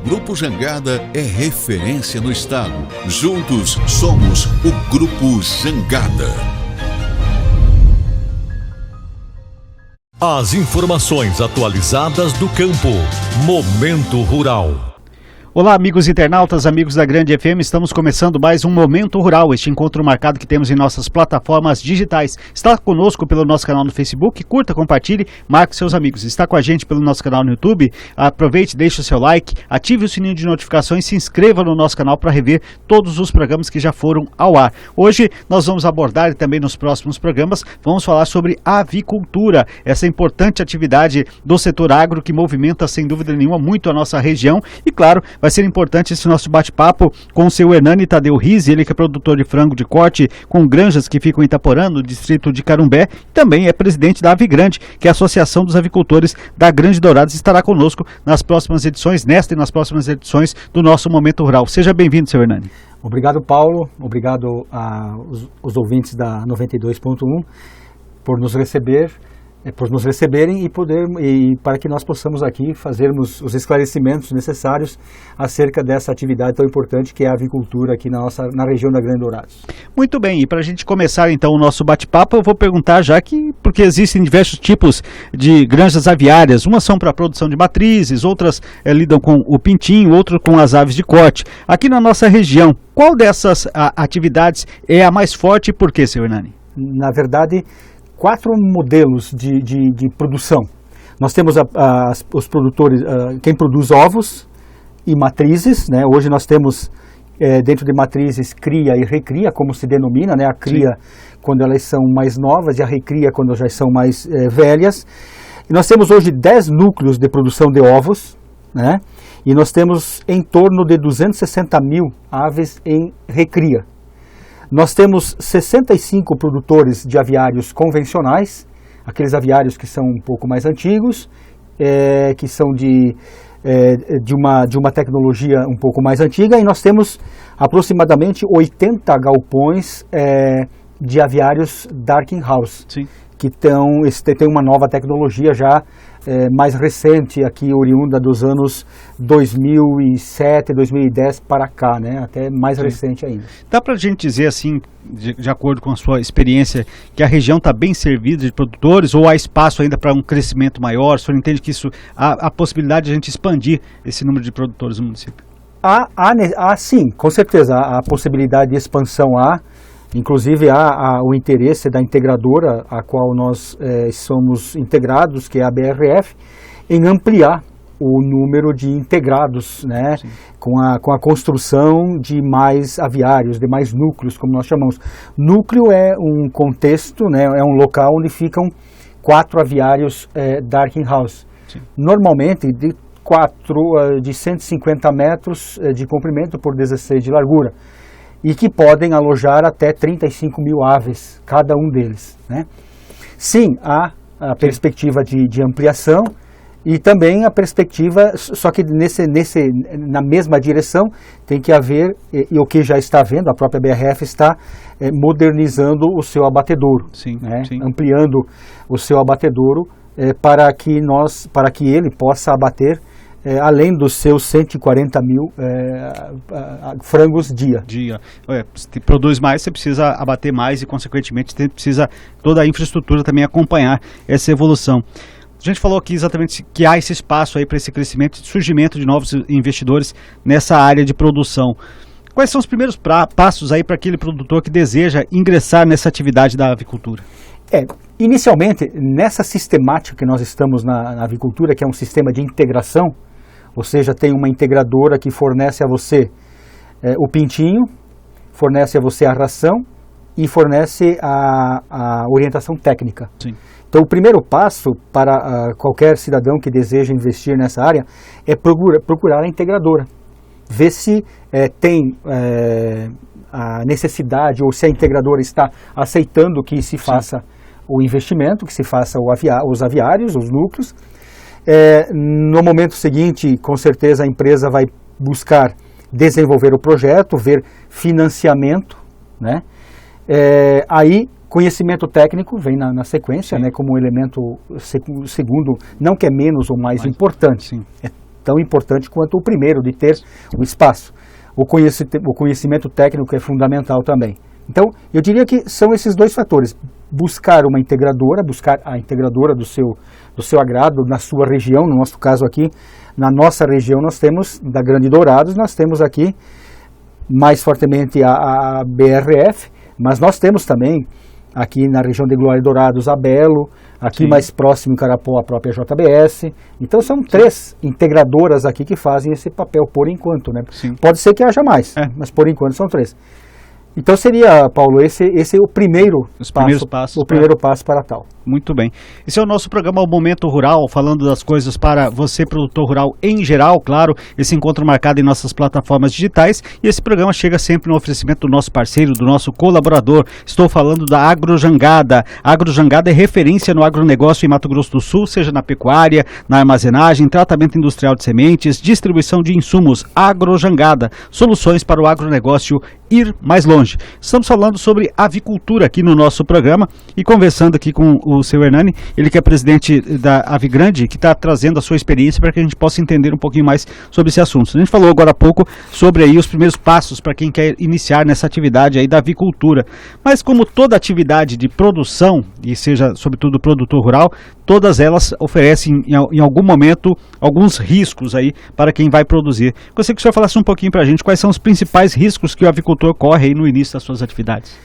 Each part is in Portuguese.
Grupo Jangada é referência no estado. Juntos somos o Grupo Jangada. As informações atualizadas do campo. Momento Rural. Olá, amigos internautas, amigos da Grande FM, estamos começando mais um Momento Rural, este encontro marcado que temos em nossas plataformas digitais. Está conosco pelo nosso canal no Facebook, curta, compartilhe, marque seus amigos. Está com a gente pelo nosso canal no YouTube, aproveite, deixe o seu like, ative o sininho de notificações, se inscreva no nosso canal para rever todos os programas que já foram ao ar. Hoje nós vamos abordar, e também nos próximos programas, vamos falar sobre avicultura, essa importante atividade do setor agro que movimenta sem dúvida nenhuma muito a nossa região e, claro, vai ser importante esse nosso bate-papo com o seu Hernani Tadeu Rizzi, ele que é produtor de frango de corte com granjas que ficam em Itaporã, no distrito de Carumbé, também é presidente da Avigrande, que é a Associação dos Avicultores da Grande Dourados, estará conosco nas próximas edições, nesta e nas próximas edições do nosso Momento Rural. Seja bem-vindo, seu Hernani. Obrigado, Paulo, obrigado aos ouvintes da 92.1 por nos receberem e para que nós possamos aqui fazermos os esclarecimentos necessários acerca dessa atividade tão importante que é a avicultura aqui na região da Grande Dourados. Muito bem, e para a gente começar então o nosso bate-papo, eu vou perguntar porque existem diversos tipos de granjas aviárias, umas são para a produção de matrizes, outras lidam com o pintinho, outras com as aves de corte. Aqui na nossa região, qual dessas atividades é a mais forte e por quê, seu Hernani? Na verdade, 4 modelos de produção. Nós temos os produtores, quem produz ovos e matrizes, né? Hoje nós temos dentro de matrizes cria e recria, como se denomina, né? A cria Sim. Quando elas são mais novas e a recria quando já são mais velhas. E nós temos hoje 10 núcleos de produção de ovos, né? E nós temos em torno de 260 mil aves em recria. Nós temos 65 produtores de aviários convencionais, aqueles aviários que são um pouco mais antigos, que são de uma tecnologia um pouco mais antiga, e nós temos aproximadamente 80 galpões de aviários Darking House, Sim. que tem uma nova tecnologia já mais recente, aqui oriunda dos anos 2007, 2010 para cá, né? Até mais Sim. recente ainda. Dá para a gente dizer assim, de acordo com a sua experiência, que a região está bem servida de produtores ou há espaço ainda para um crescimento maior? O senhor entende que isso há possibilidade de a gente expandir esse número de produtores no município? Sim, com certeza, a possibilidade de expansão há. Inclusive há o interesse da integradora, a qual nós somos integrados, que é a BRF, em ampliar o número de integrados, né, com a construção de mais aviários, de mais núcleos, como nós chamamos. Núcleo é um contexto, né, é um local onde ficam 4 aviários Darking House. Sim. Normalmente de 150 metros de comprimento por 16 de largura. E que podem alojar até 35 mil aves, cada um deles, né? Sim, há a perspectiva de ampliação e também a perspectiva, só que na mesma direção tem que haver, e o que já está havendo, a própria BRF está modernizando o seu abatedouro, Sim, né? Sim. Ampliando o seu abatedouro para que ele possa abater além dos seus 140 mil frangos dia. Se produz mais, você precisa abater mais e, consequentemente, precisa toda a infraestrutura também acompanhar essa evolução. A gente falou aqui exatamente que há esse espaço aí para esse crescimento e surgimento de novos investidores nessa área de produção. Quais são os primeiros passos aí para aquele produtor que deseja ingressar nessa atividade da avicultura? Inicialmente, nessa sistemática que nós estamos na avicultura, que é um sistema de integração, ou seja, tem uma integradora que fornece a você o pintinho, fornece a você a ração e fornece a orientação técnica. Sim. Então, o primeiro passo para qualquer cidadão que deseja investir nessa área é procurar a integradora. Ver se tem a necessidade ou se a integradora está aceitando que se faça o investimento, que se faça os aviários, os núcleos. No momento seguinte, com certeza a empresa vai buscar desenvolver o projeto, ver financiamento, né? Aí conhecimento técnico vem na sequência, né, como um elemento segundo, não que é menos ou mais importante. tão importante quanto o primeiro, de ter o espaço. O conhecimento técnico é fundamental também. Então, eu diria que são esses dois fatores. Buscar uma integradora, buscar a integradora do seu agrado, na sua região. No nosso caso aqui, na nossa região, nós temos, da Grande Dourados, nós temos aqui mais fortemente a BRF, mas nós temos também aqui na região de Glória e Dourados a Belo, aqui Sim. mais próximo em Carapó a própria JBS. Então são 3 integradoras aqui que fazem esse papel por enquanto, né? Sim. Pode ser que haja mais, mas por enquanto são 3. Então seria, Paulo, esse é o primeiro passo para tal. Muito bem. Esse é o nosso programa O Momento Rural, falando das coisas para você, produtor rural em geral, claro. Esse encontro marcado em nossas plataformas digitais. E esse programa chega sempre no oferecimento do nosso parceiro, do nosso colaborador. Estou falando da Agrojangada. A Agrojangada é referência no agronegócio em Mato Grosso do Sul, seja na pecuária, na armazenagem, tratamento industrial de sementes, distribuição de insumos. Agrojangada, soluções para o agronegócio ir mais longe. Estamos falando sobre avicultura aqui no nosso programa e conversando aqui com o seu Hernani, ele que é presidente da Avigrande, que está trazendo a sua experiência para que a gente possa entender um pouquinho mais sobre esse assunto. A gente falou agora há pouco sobre aí os primeiros passos para quem quer iniciar nessa atividade aí da avicultura, mas como toda atividade de produção, e seja sobretudo produtor rural, todas elas oferecem em algum momento alguns riscos aí para quem vai produzir. Gostaria que o senhor falasse um pouquinho para a gente quais são os principais riscos que o avicultor corre aí no início das suas atividades.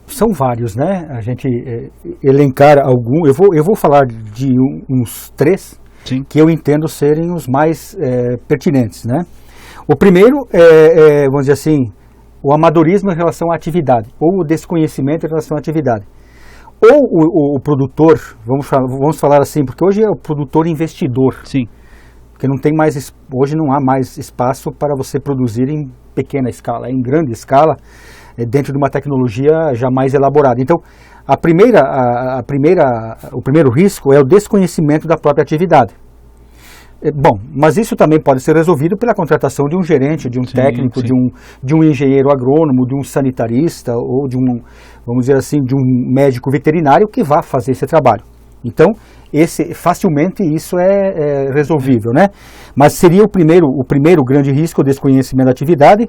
São vários, né? A gente elencar algum, eu vou falar de uns 3 Sim. que eu entendo serem os mais pertinentes, né? O primeiro vamos dizer assim, o amadorismo em relação à atividade, ou o desconhecimento em relação à atividade. Ou o produtor, vamos falar assim, porque hoje é o produtor investidor. Sim. Porque hoje não há mais espaço para você produzir em pequena escala, em grande escala, dentro de uma tecnologia já mais elaborada. Então, o primeiro risco é o desconhecimento da própria atividade. Bom, mas isso também pode ser resolvido pela contratação de um gerente, de um técnico, sim. De um engenheiro agrônomo, de um sanitarista ou vamos dizer assim, de um médico veterinário que vá fazer esse trabalho. Então, facilmente isso é resolvível, né? Mas seria o primeiro grande risco, o desconhecimento da atividade.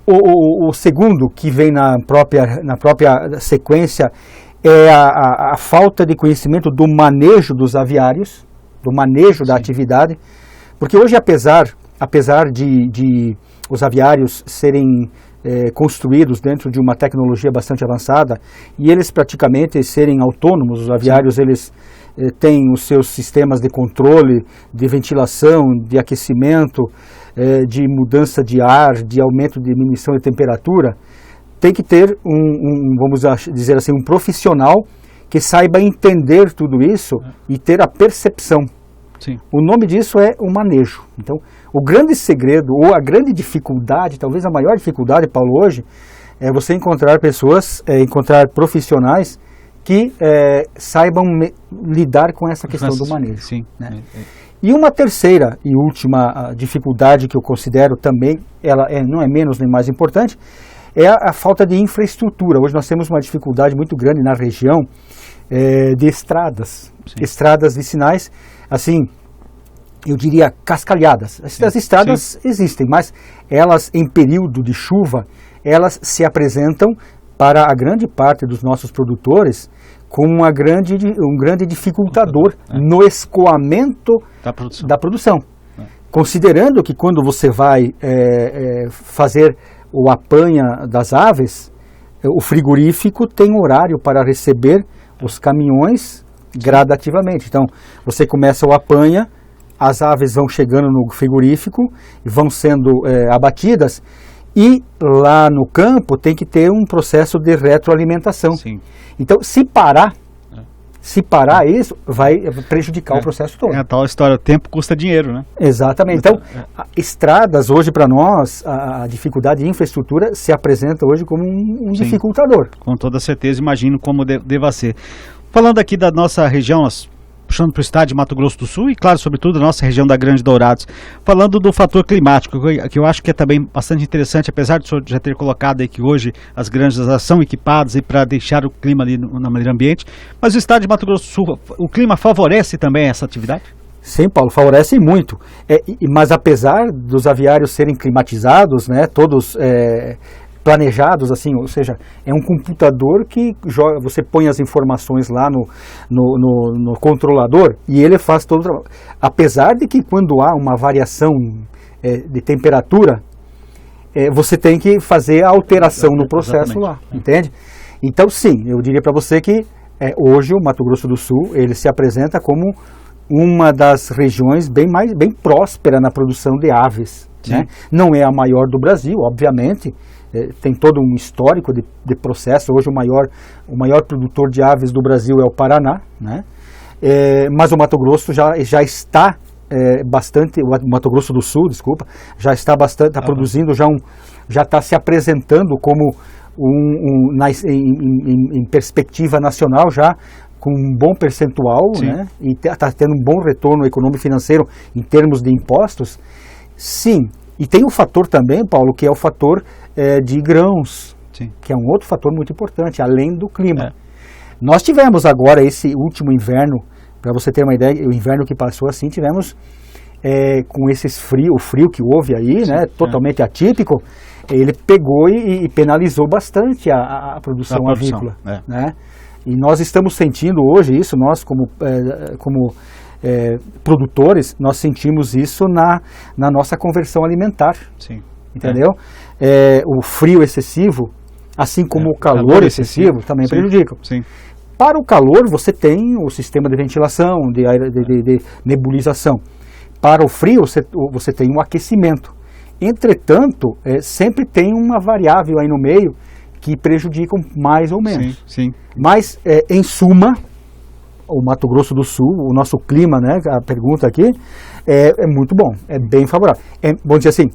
O segundo, que vem na própria sequência, é a falta de conhecimento do manejo dos aviários, do manejo da atividade, porque hoje, apesar de os aviários serem construídos dentro de uma tecnologia bastante avançada e eles praticamente serem autônomos, os aviários eles têm os seus sistemas de controle, de ventilação, de aquecimento, de mudança de ar, de aumento de diminuição de temperatura, tem que ter vamos dizer assim, um profissional que saiba entender tudo isso e ter a percepção. Sim. O nome disso é o manejo. Então, o grande segredo, ou a grande dificuldade, talvez a maior dificuldade, Paulo, hoje, é você encontrar pessoas, encontrar profissionais que saibam lidar com essa questão do manejo. Sim. Né? E uma terceira e última dificuldade que eu considero também, ela não é menos nem mais importante, é a falta de infraestrutura. Hoje nós temos uma dificuldade muito grande na região de estradas, estradas vicinais, assim, eu diria cascalhadas. As estradas existem, mas elas em período de chuva, elas se apresentam para a grande parte dos nossos produtores como um grande dificultador no escoamento da produção. Considerando que quando você vai fazer o apanha das aves, o frigorífico tem horário para receber os caminhões gradativamente. Então, você começa o apanha, as aves vão chegando no frigorífico, vão sendo abatidas, e lá no campo tem que ter um processo de retroalimentação. Sim. Então, se parar isso, vai prejudicar o processo todo. É a tal história, o tempo custa dinheiro, né? Exatamente. Então, estradas hoje para nós, a dificuldade de infraestrutura se apresenta hoje como um dificultador. Com toda certeza, imagino como deva ser. Falando aqui da nossa região, nós puxando para o estado de Mato Grosso do Sul e, claro, sobretudo, a nossa região da Grande Dourados. Falando do fator climático, que eu acho que é também bastante interessante, apesar de o senhor já ter colocado aí que hoje as granjas são equipadas para deixar o clima ali no meio ambiente, mas o estado de Mato Grosso do Sul, o clima favorece também essa atividade? Sim, Paulo, favorece muito. Mas apesar dos aviários serem climatizados, né, todos planejados, assim, ou seja, é um computador que você põe as informações lá no controlador e ele faz todo o trabalho. Apesar de que quando há uma variação de temperatura, você tem que fazer a alteração no processo lá, entende? Então, sim, eu diria para você que hoje o Mato Grosso do Sul, ele se apresenta como uma das regiões bem próspera na produção de aves, né? Não é a maior do Brasil, obviamente, tem todo um histórico de processo. Hoje o maior produtor de aves do Brasil é o Paraná, né? Mas o Mato Grosso já está bastante, o Mato Grosso do Sul, desculpa, já está bastante, está produzindo, já está se apresentando como em perspectiva nacional já, com um bom percentual, né? E está tendo um bom retorno econômico e financeiro em termos de impostos. Sim, e tem um fator também, Paulo, que é o fator de grãos, que é um outro fator muito importante, além do clima. Nós tivemos agora esse último inverno, para você ter uma ideia, o inverno que passou assim, tivemos com o frio que houve aí, né, totalmente atípico, ele pegou e penalizou bastante a produção avícola, né? E nós estamos sentindo hoje isso, nós como produtores, nós sentimos isso na nossa conversão alimentar, entendeu? O frio excessivo, assim como o calor excessivo, também prejudicam. Para o calor, você tem o sistema de ventilação, de nebulização. Para o frio, você tem o aquecimento. Entretanto, sempre tem uma variável aí no meio que prejudicam mais ou menos. Mas, em suma, o Mato Grosso do Sul, o nosso clima, né, a pergunta aqui, é muito bom, é bem favorável. Vamos dizer assim,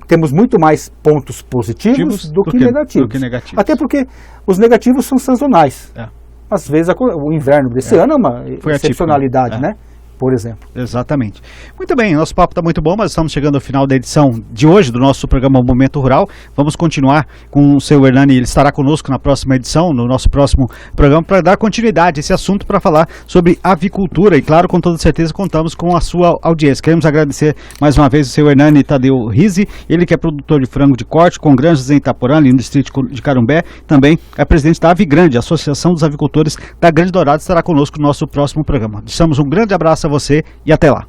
temos muito mais pontos positivos do que negativos. Até porque os negativos são sazonais. Às vezes o inverno desse ano é uma excepcionalidade, né? Por exemplo. Exatamente. Muito bem, nosso papo está muito bom, mas estamos chegando ao final da edição de hoje do nosso programa Momento Rural. Vamos continuar com o seu Hernani, ele estará conosco na próxima edição, no nosso próximo programa, para dar continuidade a esse assunto, para falar sobre avicultura. E claro, com toda certeza, contamos com a sua audiência. Queremos agradecer mais uma vez o seu Hernani Tadeu Rizzi, ele que é produtor de frango de corte, com granjas em Itaporã, ali no distrito de Carumbé, também é presidente da Avigrande, Associação dos Avicultores da Grande Dourado, estará conosco no nosso próximo programa. Deixamos um grande abraço a você e até lá.